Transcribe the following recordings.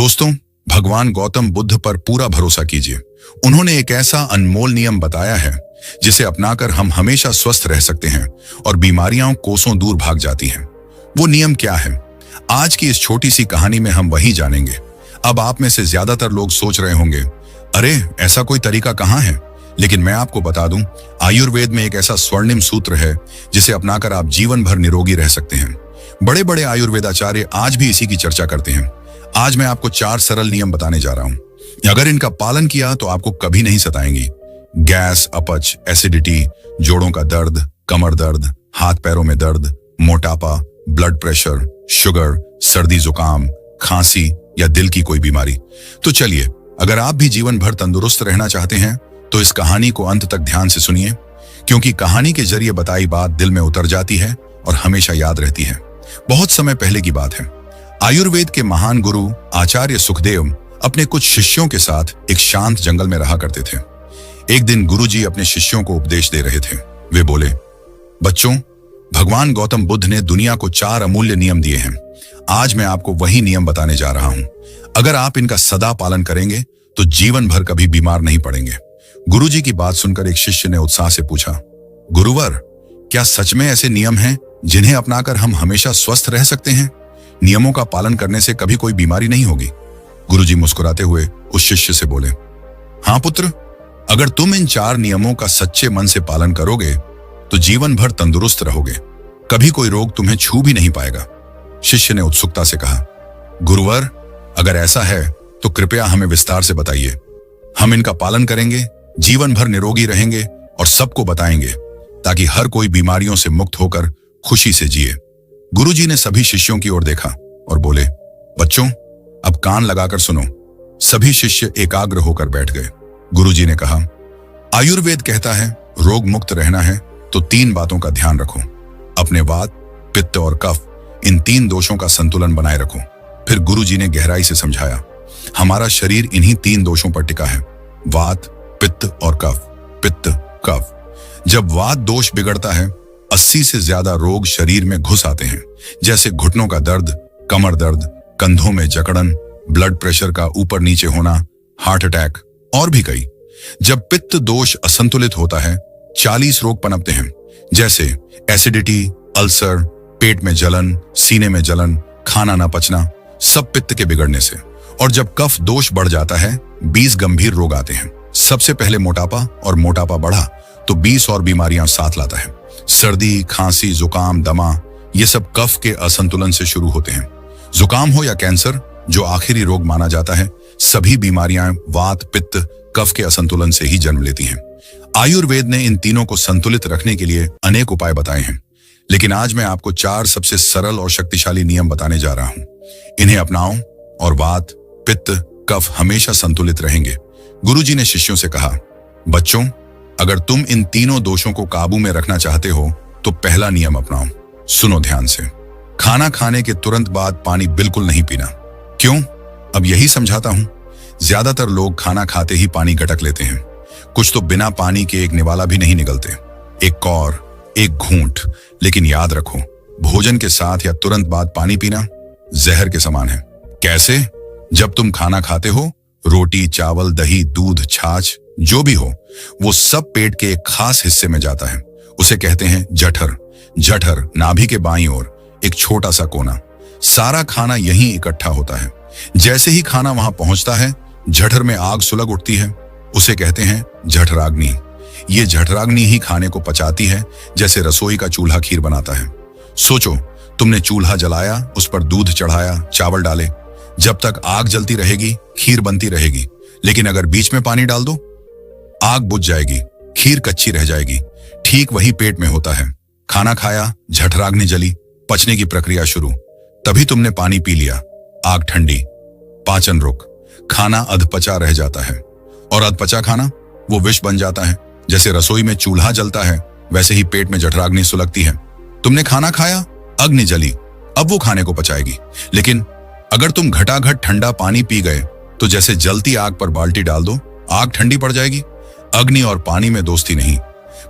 दोस्तों, भगवान गौतम बुद्ध पर पूरा भरोसा कीजिए। उन्होंने एक ऐसा अनमोल नियम बताया है जिसे अपनाकर हम हमेशा स्वस्थ रह सकते हैं और बीमारियां कोसों दूर भाग जाती हैं। वो नियम क्या है? आज की इस छोटी सी कहानी में हम वही जानेंगे। अब आप में से ज्यादातर लोग सोच रहे होंगे, अरे ऐसा कोई तरीका कहाँ है? लेकिन मैं आपको बता दूं, आयुर्वेद में एक ऐसा स्वर्णिम सूत्र है जिसे अपनाकर आप जीवन भर निरोगी रह सकते हैं। बड़े बड़े आयुर्वेदाचार्य आज भी इसी की चर्चा करते हैं। आज मैं आपको 4 सरल नियम बताने जा रहा हूं। अगर इनका पालन किया तो आपको कभी नहीं सताएंगी। गैस, अपच, एसिडिटी, जोड़ों का दर्द, कमर दर्द, हाथ पैरों में दर्द, मोटापा, ब्लड प्रेशर, शुगर, सर्दी जुकाम, खांसी या दिल की कोई बीमारी। तो चलिए, अगर आप भी जीवन भर तंदुरुस्त रहना चाहते हैं तो इस कहानी को अंत तक ध्यान से सुनिए, क्योंकि कहानी के जरिए बताई बात दिल में उतर जाती है और हमेशा याद रहती है। बहुत समय पहले की बात है। आयुर्वेद के महान गुरु आचार्य सुखदेव अपने कुछ शिष्यों के साथ एक शांत जंगल में रहा करते थे। एक दिन गुरुजी अपने शिष्यों को उपदेश दे रहे थे। वे बोले, बच्चों, भगवान गौतम बुद्ध ने दुनिया को 4 अमूल्य नियम दिए हैं। आज मैं आपको वही नियम बताने जा रहा हूं। अगर आप इनका सदा पालन करेंगे तो जीवन भर कभी बीमार नहीं पड़ेंगे। गुरुजी की बात सुनकर एक शिष्य ने उत्साह से पूछा, गुरुवर, क्या सच में ऐसे नियम हैं जिन्हें अपनाकर हम हमेशा स्वस्थ रह सकते हैं? नियमों का पालन करने से कभी कोई बीमारी नहीं होगी? गुरुजी मुस्कुराते हुए उस शिष्य से बोले, हाँ पुत्र, अगर तुम इन 4 नियमों का सच्चे मन से पालन करोगे तो जीवन भर तंदुरुस्त रहोगे। कभी कोई रोग तुम्हें छू भी नहीं पाएगा। शिष्य ने उत्सुकता से कहा, गुरुवर, अगर ऐसा है तो कृपया हमें विस्तार से बताइए। हम इनका पालन करेंगे, जीवन भर निरोगी रहेंगे और सबको बताएंगे, ताकि हर कोई बीमारियों से मुक्त होकर खुशी से जिए। गुरुजी ने सभी शिष्यों की ओर देखा और बोले, बच्चों, अब कान लगाकर सुनो। सभी शिष्य एकाग्र होकर बैठ गए। गुरुजी ने कहा, आयुर्वेद कहता है रोग मुक्त रहना है तो 3 बातों का ध्यान रखो। अपने वात, पित्त और कफ, इन 3 दोषों का संतुलन बनाए रखो। फिर गुरुजी ने गहराई से समझाया, हमारा शरीर इन्हीं 3 दोषों पर टिका है, वात, पित्त और कफ। पित्त, कफ। जब वात दोष बिगड़ता है, 80 से ज्यादा रोग शरीर में घुस आते हैं, जैसे घुटनों का दर्द, कमर दर्द, कंधों में जकड़न, ब्लड प्रेशर का ऊपर नीचे होना, हार्ट अटैक और भी कई। जब पित्त दोष असंतुलित होता है, 40 रोग पनपते हैं, जैसे एसिडिटी, अल्सर, पेट में जलन, सीने में जलन, खाना ना पचना, सब पित्त के बिगड़ने से। और जब कफ दोष बढ़ जाता है, 20 गंभीर रोग आते हैं। सबसे पहले मोटापा, और मोटापा बढ़ा तो 20 और बीमारियां साथ लाता है। सर्दी, खांसी, जुकाम, दमा, ये सब कफ के असंतुलन से शुरू होते हैं। जुकाम हो या कैंसर, जो आखिरी रोग माना जाता है, सभी बीमारियां वात, पित्त, कफ के असंतुलन से ही जन्म लेती हैं। आयुर्वेद ने इन तीनों को संतुलित रखने के लिए अनेक उपाय बताए हैं, लेकिन आज मैं आपको 4 सबसे सरल और शक्तिशाली नियम बताने जा रहा हूं। इन्हें अपनाओ और वात, पित्त, कफ हमेशा संतुलित रहेंगे। गुरुजी ने शिष्यों से कहा, बच्चों, अगर तुम इन तीनों दोषों को काबू में रखना चाहते हो तो पहला नियम अपनाओ। सुनो ध्यान से। खाना खाने के तुरंत बाद पानी बिल्कुल नहीं पीना। क्यों? अब यही समझाता हूं। ज्यादातर लोग खाना खाते ही पानी गटक लेते हैं। कुछ तो बिना पानी के एक निवाला भी नहीं निगलते। एक कौर, एक घूंट। लेकिन याद रखो, भोजन के साथ या तुरंत बाद पानी पीना जहर के समान है। कैसे? जब तुम खाना खाते हो, रोटी, चावल, दही, दूध, छाछ, जो भी हो, वो सब पेट के एक खास हिस्से में जाता है। उसे कहते हैं जठर। जठर नाभि के बाईं ओर एक छोटा सा कोना। सारा खाना यहीं इकट्ठा होता है। जैसे ही खाना वहां पहुंचता है, जठर में आग सुलग उठती है। उसे कहते हैं जठराग्नि। ये जठराग्नि ही खाने को पचाती है, जैसे रसोई का चूल्हा खीर बनाता है। सोचो, तुमने चूल्हा जलाया, उस पर दूध चढ़ाया, चावल डाले। जब तक आग जलती रहेगी, खीर बनती रहेगी। लेकिन अगर बीच में पानी डाल दो, आग बुझ जाएगी, खीर कच्ची रह जाएगी। ठीक वही पेट में होता है। खाना खाया, जठराग्नि जली, पचने की प्रक्रिया शुरू। तभी तुमने पानी पी लिया, आग ठंडी, पाचन रुक, खाना अधपचा रह जाता है। और अधपचा खाना वो विष बन जाता है। जैसे रसोई में चूल्हा जलता है, वैसे ही पेट में जठराग्नि सुलगती है। तुमने खाना खाया, अग्नि जली, अब वो खाने को पचाएगी। लेकिन अगर तुम घटाघट ठंडा पानी पी गए तो जैसे जलती आग पर बाल्टी डाल दो, आग ठंडी पड़ जाएगी। अग्नि और पानी में दोस्ती नहीं।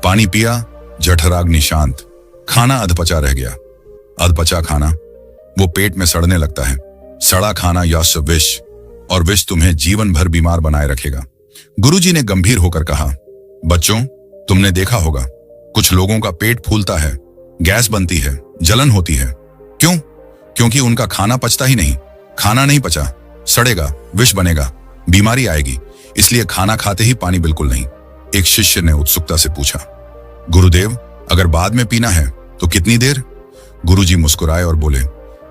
पानी पिया, जठराग्नि शांत, खाना अधपचा रह गया। अधपचा खाना वो पेट में सड़ने लगता है। सड़ा खाना यश विष, और विष तुम्हें जीवन भर बीमार बनाए रखेगा। गुरुजी ने गंभीर होकर कहा, बच्चों, तुमने देखा होगा कुछ लोगों का पेट फूलता है, गैस बनती है, जलन होती है। क्यों? क्योंकि उनका खाना पचता ही नहीं। खाना नहीं पचा, सड़ेगा, विष बनेगा, बीमारी आएगी। इसलिए खाना खाते ही पानी बिल्कुल नहीं। एक शिष्य ने उत्सुकता से पूछा, गुरुदेव, अगर बाद में पीना है तो कितनी देर? गुरुजी मुस्कुराए और बोले,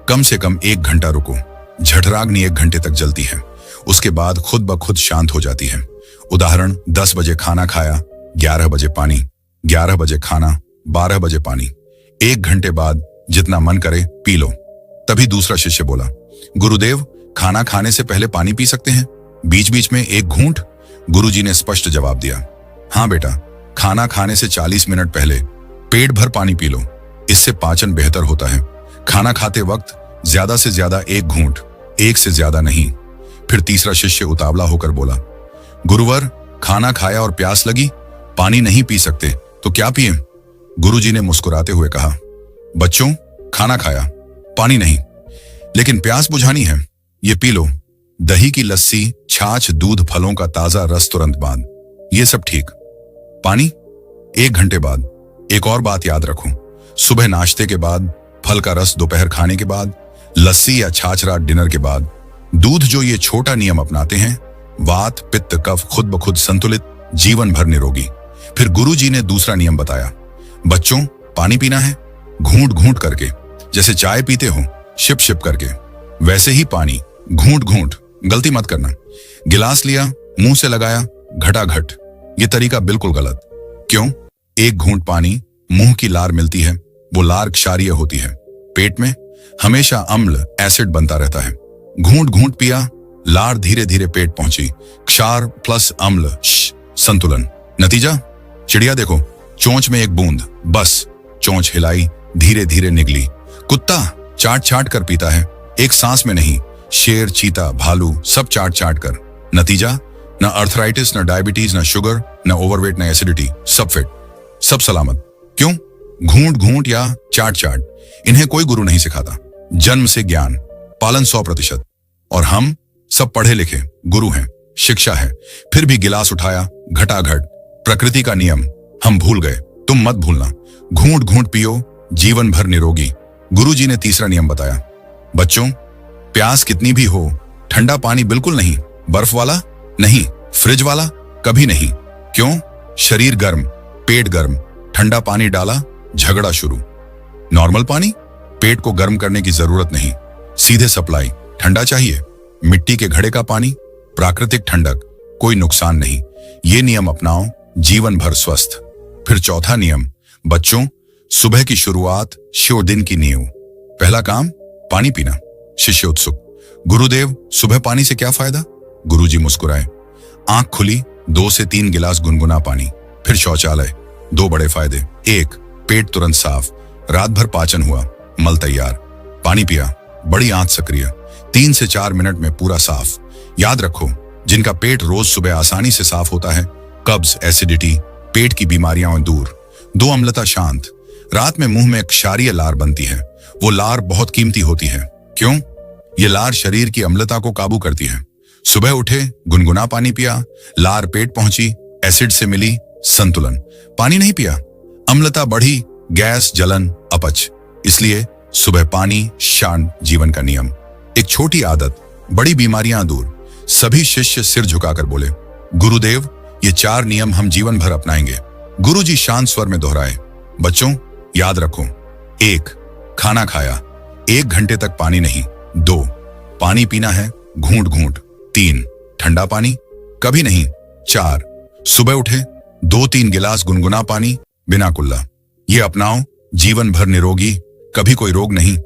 कम से कम 1 घंटा रुको। जठराग्नि 1 घंटे तक जलती है, उसके बाद खुद ब खुद शांत हो जाती है। उदाहरण, 10 बजे खाना खाया, 11 बजे पानी, 11 बजे खाना, 12 बजे पानी। 1 घंटे बाद जितना मन करे पी लो। तभी दूसरा शिष्य बोला, गुरुदेव, खाना खाने से पहले पानी पी सकते हैं? बीच बीच में 1 घूंट? गुरुजी ने स्पष्ट जवाब दिया, हाँ बेटा, खाना खाने से 40 मिनट पहले पेट भर पानी पी लो। इससे पाचन बेहतर होता है। खाना खाते वक्त ज्यादा से ज्यादा 1 घूंट, 1 से ज्यादा नहीं। फिर तीसरा शिष्य उतावला होकर बोला, गुरुवर, खाना खाया और प्यास लगी, पानी नहीं पी सकते तो क्या पिए? गुरुजी ने मुस्कुराते हुए कहा, बच्चों, खाना खाया, पानी नहीं, लेकिन प्यास बुझानी है, ये पी लो। दही की लस्सी, छाछ, दूध, फलों का ताजा रस तुरंत बाद, ये सब ठीक। पानी 1 घंटे बाद। एक और बात याद रखो, सुबह नाश्ते के बाद, फल का रस दोपहर खाने के बाद, लस्सी या छाछ रात डिनर के बाद। दूध जो ये छोटा नियम अपनाते हैं, वात, पित्त, कफ खुद ब खुद संतुलित, जीवन भर निरोगी। फिर गुरुजी ने दूसरा नियम बताया, बच्चों, पानी पीना है घूंट घूंट करके, जैसे चाय पीते हो शिप शिप करके, वैसे ही पानी घूंट घूंट। गलती मत करना, गिलास लिया, मुंह से लगाया, घटाघट। ये तरीका बिल्कुल गलत। क्यों? 1 घूंट पानी, मुंह की लार मिलती है, वो लार क्षारीय होती है। पेट में हमेशा अम्ल, एसिड बनता रहता है। घूंट घूंट पिया, लार धीरे धीरे पेट पहुंची, क्षार प्लस अम्ल, संतुलन। नतीजा, चिड़िया देखो, चोंच में 1 बूंद, बस चोंच हिलाई, धीरे धीरे निगली। कुत्ता चाट चाट कर पीता है, एक सांस में नहीं। शेर, चीता, भालू सब चाट चाट कर। नतीजा, न अर्थराइटिस, न डायबिटीज, न शुगर, न ओवरवेट, न एसिडिटी, सब फिट, सब सलामत। क्यों? घूंट घूंट या चाट चाट, इन्हें कोई गुरु नहीं सिखाता। जन्म से ज्ञान, पालन 100%। और हम सब पढ़े लिखे गुरु हैं, शिक्षा है, फिर भी गिलास उठाया, घटाघट। प्रकृति का नियम हम भूल गए, तुम मत भूलना। घूंट घूंट पियो, जीवन भर निरोगी। गुरुजी ने तीसरा नियम बताया, बच्चों, प्यास कितनी भी हो, ठंडा पानी बिल्कुल नहीं। बर्फ वाला नहीं, फ्रिज वाला कभी नहीं। क्यों? शरीर गर्म, पेट गर्म, ठंडा पानी डाला, झगड़ा शुरू। नॉर्मल पानी, पेट को गर्म करने की जरूरत नहीं, सीधे सप्लाई, ठंडा चाहिए। मिट्टी के घड़े का पानी, प्राकृतिक ठंडक, कोई नुकसान नहीं। ये नियम अपनाओ, जीवन भर स्वस्थ। फिर चौथा नियम, बच्चों, सुबह की शुरुआत, शिव दिन की नींव। पहला काम, पानी पीना। शिष्य उत्सुक, गुरुदेव, सुबह पानी से क्या फायदा? गुरुजी मुस्कुराए, आंख खुली, 2 से 3 गिलास गुनगुना पानी। फिर शौचालय, 2 बड़े फायदे। 1, पेट तुरंत साफ, रात भर पाचन हुआ, मल तैयार। पानी पिया, बड़ी आंत सक्रिय, 3 से 4 मिनट में पूरा साफ। याद रखो, जिनका पेट रोज सुबह आसानी से साफ होता है, कब्ज, एसिडिटी, पेट की बीमारियां दूर। 2, अम्लता शांत, रात में मुंह में क्षारीय लार बनती है, वो लार बहुत कीमती होती है। क्यों? ये लार शरीर की अम्लता को काबू करती है। सुबह उठे, गुनगुना पानी पिया, लार पेट पहुंची, एसिड से मिली, संतुलन। पानी नहीं पिया, अम्लता बढ़ी, गैस, जलन, अपच। इसलिए सुबह पानी, शांत जीवन का नियम। एक छोटी आदत, बड़ी बीमारियां दूर। सभी शिष्य सिर झुकाकर बोले, गुरुदेव, ये 4 नियम हम जीवन भर अपनाएंगे। गुरुजी शांत स्वर में दोहराए, बच्चों, याद रखो। 1, खाना खाया, 1 घंटे तक पानी नहीं। 2, पानी पीना है घूंट घूंट। 3, ठंडा पानी कभी नहीं। 4, सुबह उठे 2-3 गिलास गुनगुना पानी, बिना कुल्ला। ये अपनाओ, जीवन भर निरोगी, कभी कोई रोग नहीं।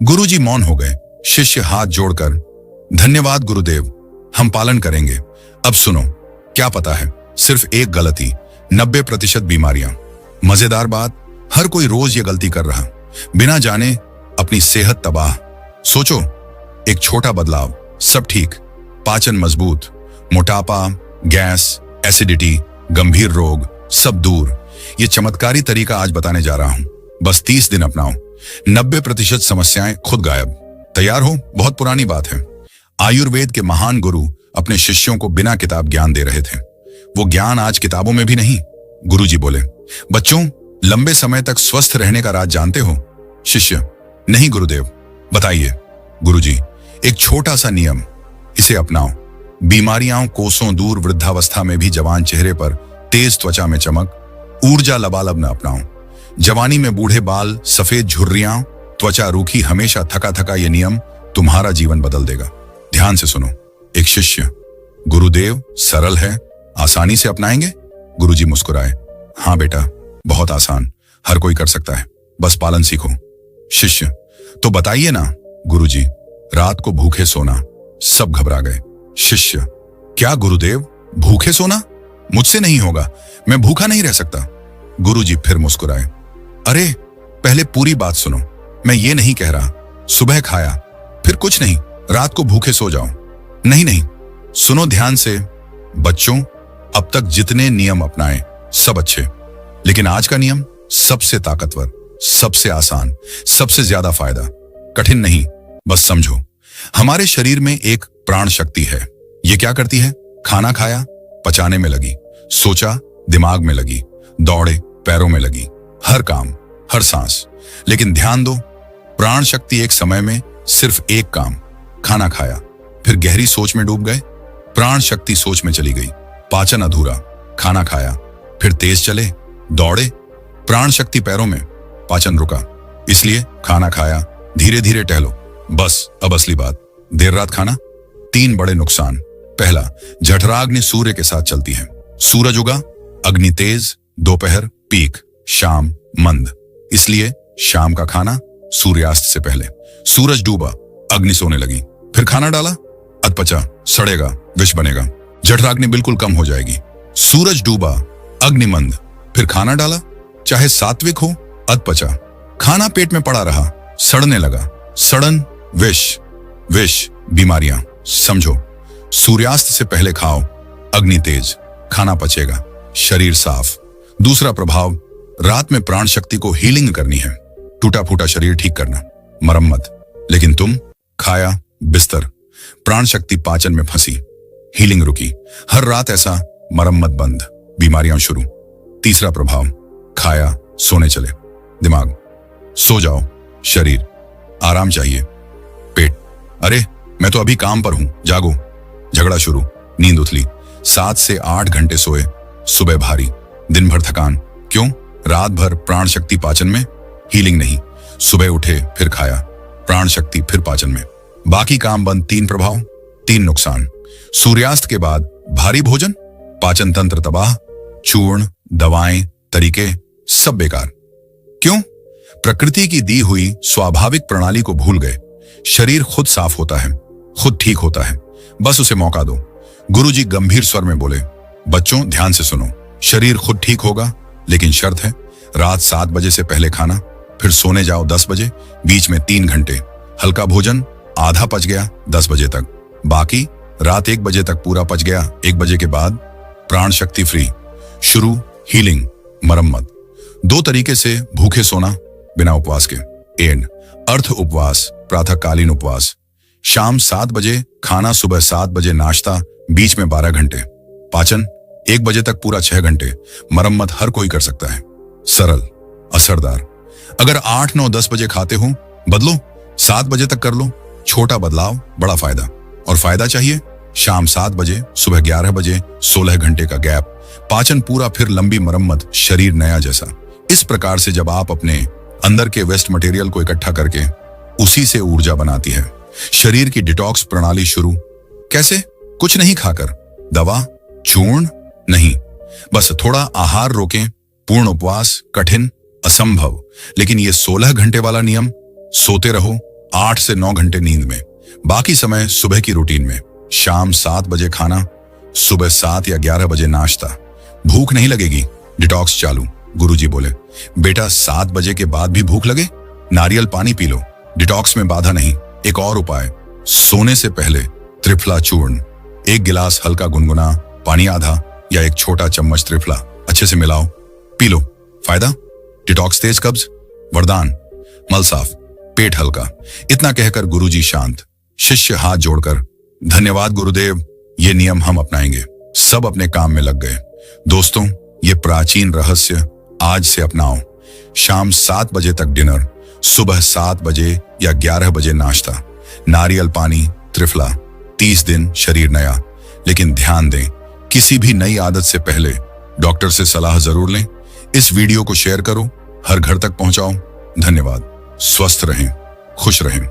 गुरुजी मौन हो गए। शिष्य हाथ जोड़कर, धन्यवाद गुरुदेव, हम पालन करेंगे। अब सुनो, क्या पता है, सिर्फ एक गलती, 90% बीमारियां। मजेदार बात, हर कोई रोज ये गलती कर रहा, बिना जाने अपनी सेहत तबाह। सोचो, एक छोटा बदलाव, सब ठीक, पाचन मजबूत, मोटापा, गैस, एसिडिटी, गंभीर रोग सब दूर। ये चमत्कारी तरीका आज बताने जा रहा हूं, बस 30 दिन अपनाओ, 90% समस्याएं खुद गायब। तैयार हो? बहुत पुरानी बात है। आयुर्वेद के महान गुरु अपने शिष्यों को बिना किताब ज्ञान दे रहे थे। वो ज्ञान आज किताबों में भी नहीं। गुरुजी बोले, बच्चों, लंबे समय तक स्वस्थ रहने का राज जानते हो? शिष्य, नहीं गुरुदेव। बताइए। गुरुजी, एक छोटा सा नियम, इसे अपनाओ। बीमारियां कोसों दूर, वृद्धावस्था में भी जवान चेहरे पर तेज त्वचा में चमक, ऊर्जा लबालब न अपनाओ। जवानी में बूढ़े बाल, सफेद झुर्रियां, त्वचा रूखी, हमेशा थका थका, ये नियम तुम्हारा जीवन बदल देगा। ध्यान से सुनो। एक शिष्य, गुरुदेव, सरल है, आसानी से अपनाएंगे? गुरुजी मुस्कुराए, हाँ बेटा, बहुत आसान, हर कोई कर सकता है, बस पालन सीखो। शिष्य, तो बताइए ना। गुरुजी, रात को भूखे सोना। सब घबरा गए। शिष्य, क्या गुरुदेव, भूखे सोना? मुझसे नहीं होगा, मैं भूखा नहीं रह सकता। गुरुजी फिर मुस्कुराए, अरे पहले पूरी बात सुनो। मैं ये नहीं कह रहा सुबह खाया फिर कुछ नहीं, रात को भूखे सो जाओ। नहीं नहीं, सुनो ध्यान से। बच्चों, अब तक जितने नियम अपनाए सब अच्छे, लेकिन आज का नियम सबसे ताकतवर, सबसे आसान, सबसे ज्यादा फायदा। कठिन नहीं, बस समझो। हमारे शरीर में एक प्राण शक्ति है। ये क्या करती है? खाना खाया, पचाने में लगी, सोचा, दिमाग में लगी, दौड़े, पैरों में लगी, हर काम, हर सांस। लेकिन ध्यान दो, प्राण शक्ति एक समय में सिर्फ एक काम, खाना खाया, फिर गहरी सोच में डूब गए, प्राण शक्ति सोच में चली गई। पाचन अधूरा, खाना खाया, फिर तेज चले, दौड़े, प्राण शक्ति पैरों में, पाचन रुका। इसलिए खाना खाया, धीरे धीरे टहलो। बस अब असली बात, देर रात खाना। 3 बड़े नुकसान। पहला, जठराग्नि सूर्य के साथ चलती है। सूरज उगा, अग्नि तेज, दोपहर पीक, शाम मंद। इसलिए शाम का खाना सूर्यास्त से पहले। सूरज डूबा, अग्नि सोने लगी, फिर खाना डाला, अधपचा, सड़ेगा, विष बनेगा, जठराग्नि बिल्कुल कम हो जाएगी। सूरज डूबा, अग्नि मंद, फिर खाना डाला, चाहे सात्विक हो, अधपचा, खाना पेट में पड़ा रहा, सड़ने लगा, सड़न, विष, विष, बीमारियां। समझो, सूर्यास्त से पहले खाओ, अग्नि तेज, खाना पचेगा, शरीर साफ। दूसरा प्रभाव, रात में प्राण शक्ति को हीलिंग करनी है, टूटा फूटा शरीर ठीक करना, मरम्मत। लेकिन तुम खाया, बिस्तर, प्राण शक्ति पाचन में फंसी, हीलिंग रुकी, हर रात ऐसा, मरम्मत बंद, बीमारियां शुरू। तीसरा प्रभाव, खाया, सोने चले, दिमाग, सो जाओ, शरीर, आराम चाहिए, पेट, अरे मैं तो अभी काम पर हूं, जागो, झगड़ा शुरू, नींद उथली, 7 से 8 घंटे सोए, सुबह भारी, दिन भर थकान। क्यों? रात भर प्राण शक्ति पाचन में, हीलिंग नहीं। सुबह उठे, फिर खाया, प्राण शक्ति फिर पाचन में, बाकी काम बंद। 3 प्रभाव, 3 नुकसान। सूर्यास्त के बाद भारी भोजन, पाचन तंत्र तबाह, चूर्ण, दवाएं, तरीके सब बेकार। क्यों? प्रकृति की दी हुई स्वाभाविक प्रणाली को भूल गए। शरीर खुद साफ होता है, खुद ठीक होता है, बस उसे मौका दो। गुरुजी गंभीर स्वर में बोले, बच्चों ध्यान से सुनो। शरीर खुद ठीक होगा, लेकिन शर्त है, रात 7 बजे से पहले खाना, फिर सोने जाओ 10 बजे, बीच में 3 घंटे हल्का भोजन, आधा पच गया 10 बजे तक, बाकी रात 1 बजे तक पूरा पच गया। 1 बजे के बाद प्राण शक्ति फ्री, शुरू हीलिंग, मरम्मत। 2 तरीके से भूखे सोना बिना उपवास के। एंड अर्थ उपवास, प्रातःकालीन उपवास, शाम 7 बजे खाना, सुबह 7 बजे नाश्ता, बीच में 12 घंटे, पाचन 1 बजे तक पूरा 6 घंटे, मरम्मत हर कोई कर सकता है, सरल, असरदार। अगर 8, 9, 10 बजे खाते हो, बदलो, 7 बजे तक कर लो, छोटा बदलाव, बड़ा फायदा। और फायदा चाहिए, शाम 7 बजे, सुबह 11 बजे, 16 घंटे का गैप, पाचन पूरा, फिर लंबी मरम्मत, शरीर नया जैसा। इस प्रकार से जब आप अपने अंदर के वेस्ट मटेरियल को इकट्ठा करके उसी से ऊर्जा बनाती है, शरीर की डिटॉक्स प्रणाली शुरू। कैसे? कुछ नहीं खाकर, दवा, चूर्ण नहीं, बस थोड़ा आहार रोकें, पूर्ण उपवास, कठिन, असंभव, लेकिन ये 16 घंटे वाला नियम, सोते रहो 8 से 9 घंटे नींद में, बाकी समय सुबह की रूटीन में, शाम 7 बजे खाना, सुबह 7 या 11 बजे नाश्ता, भूख नहीं लगेगी, डिटॉक्स चालू। गुरुजी बोले, बेटा 7 बजे के बाद भी भूख लगे, नारियल पानी पी लो, डिटॉक्स में बाधा नहीं। एक और उपाय, सोने से पहले त्रिफला चूर्ण, 1 गिलास हल्का गुनगुना पानी, आधा या 1 छोटा चम्मच त्रिफला अच्छे से मिलाओ, पी लो, फायदा, डिटॉक्स, तेज कब्ज, वरदान, मल साफ, पेट हल्का। इतना कहकर गुरुजी शांत, शिष्य हाथ जोड़कर धन्यवाद गुरुदेव, ये नियम हम अपनाएंगे। सब अपने काम में लग गए। दोस्तों, ये प्राचीन रहस्य आज से अपनाओ। शाम 7 बजे तक डिनर, सुबह 7 बजे या 11 बजे नाश्ता, नारियल पानी, त्रिफला। 30 दिन शरीर नया। लेकिन ध्यान दें, किसी भी नई आदत से पहले डॉक्टर से सलाह जरूर लें। इस वीडियो को शेयर करो, हर घर तक पहुंचाओ। धन्यवाद। स्वस्थ रहें, खुश रहें।